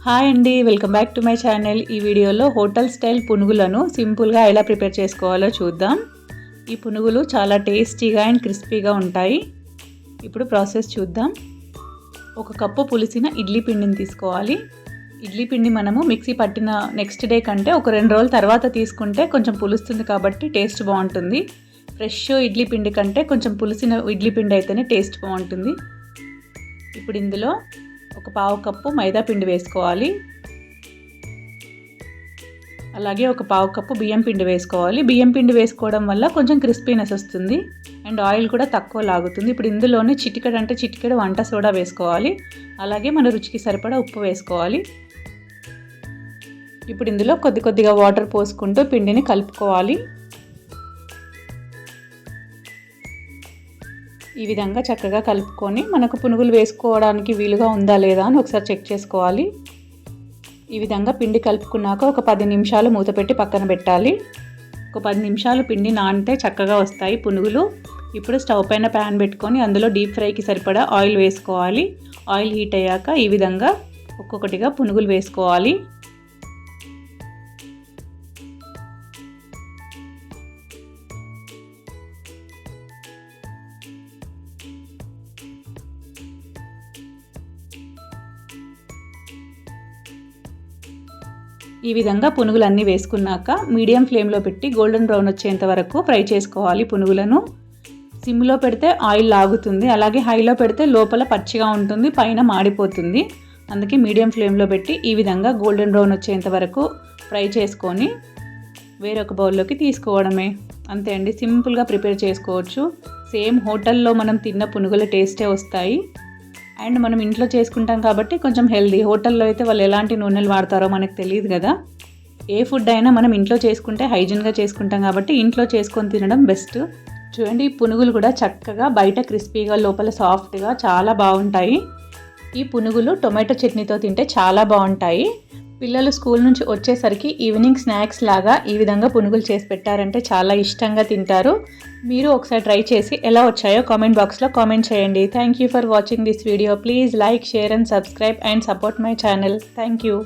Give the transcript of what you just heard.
Hi అండి, welcome back to my channel. ఈ వీడియోలో హోటల్ స్టైల్ పునుగులను సింపుల్గా ఎలా ప్రిపేర్ చేసుకోవాలో చూద్దాం. ఈ పునుగులు చాలా టేస్టీగా అండ్ క్రిస్పీగా ఉంటాయి. ఇప్పుడు ప్రాసెస్ చూద్దాం. ఒక కప్పు పులిసిన ఇడ్లీ పిండిని తీసుకోవాలి. ఇడ్లీ పిండి మనము మిక్సీ పట్టిన నెక్స్ట్ డే కంటే ఒక 2 రోజుల తర్వాత తీసుకుంటే కొంచెం పులుస్తుంది కాబట్టి టేస్ట్ బాగుంటుంది. ఫ్రెష్ ఇడ్లీ పిండి కంటే కొంచెం పులిసిన ఇడ్లీ పిండి అయితేనే టేస్ట్ బాగుంటుంది. ఇప్పుడు ఇందులో ఒక పావు కప్పు మైదా పిండి వేసుకోవాలి. అలాగే ఒక పావు కప్పు బియ్యం పిండి వేసుకోవాలి. బియ్యం పిండి వేసుకోవడం వల్ల కొంచెం క్రిస్పీనెస్ వస్తుంది అండ్ ఆయిల్ కూడా తక్కువ లాగుతుంది. ఇప్పుడు ఇందులోనే చిటికెడు వంట సోడా వేసుకోవాలి. అలాగే మన రుచికి సరిపడా ఉప్పు వేసుకోవాలి. ఇప్పుడు ఇందులో కొద్దిగా వాటర్ పోసుకుంటూ పిండిని కలుపుకోవాలి. ఈ విధంగా చక్కగా కలుపుకొని మనకు పునుగులు వేసుకోవడానికి వీలుగా ఉందా లేదా అని ఒకసారి చెక్ చేసుకోవాలి. ఈ విధంగా పిండి కలుపుకున్నాక ఒక 10 నిమిషాలు మూత పెట్టి పక్కన పెట్టాలి. ఒక 10 నిమిషాలు పిండి నానితే చక్కగా వస్తాయి పునుగులు. ఇప్పుడు స్టవ్ పైన ప్యాన్ పెట్టుకొని అందులో డీప్ ఫ్రైకి సరిపడా ఆయిల్ వేసుకోవాలి. ఆయిల్ హీట్ అయ్యాక ఈ విధంగా ఒక్కొక్కటిగా పునుగులు వేసుకోవాలి. ఈ విధంగా పునుగులన్నీ వేసుకున్నాక మీడియం ఫ్లేమ్లో పెట్టి గోల్డెన్ బ్రౌన్ వచ్చేంత వరకు ఫ్రై చేసుకోవాలి. పునుగులను సిమ్లో పెడితే ఆయిల్ లాగుతుంది, అలాగే హైలో పెడితే లోపల పచ్చిగా ఉంటుంది, పైన మాడిపోతుంది. అందుకే మీడియం ఫ్లేమ్లో పెట్టి ఈ విధంగా గోల్డెన్ బ్రౌన్ వచ్చేంత వరకు ఫ్రై చేసుకొని వేరొక బౌల్లోకి తీసుకోవడమే. అంతే అండి, సింపుల్గా ప్రిపేర్ చేసుకోవచ్చు. సేమ్ హోటల్లో మనం తిన్న పునుగుల టేస్టే వస్తాయి అండ్ మనం ఇంట్లో చేసుకుంటాం కాబట్టి కొంచెం హెల్దీ. హోటల్లో అయితే వాళ్ళు ఎలాంటి నూనెలు వాడతారో మనకు తెలియదు కదా. ఏ ఫుడ్ అయినా మనం ఇంట్లో చేసుకుంటే హైజీన్గా చేసుకుంటాం కాబట్టి ఇంట్లో చేసుకొని తినడం బెస్ట్. చూడండి, ఈ పునుగులు కూడా చక్కగా బయట క్రిస్పీగా లోపల సాఫ్ట్గా చాలా బాగుంటాయి. ఈ పునుగులు టొమాటో చట్నీతో తింటే చాలా బాగుంటాయి. పిల్లలు స్కూల్ నుంచి వచ్చేసరికి ఈవినింగ్ స్నాక్స్ లాగా ఈ విధంగా పునుగులు చేసి పెట్టారంటే చాలా ఇష్టంగా తింటారు. మీరు ఒకసారి ట్రై చేసి ఎలా వచ్చాయో కామెంట్ బాక్స్లో కామెంట్ చేయండి. Thank you for watching this video. Please like, share and subscribe and support my channel. Thank you.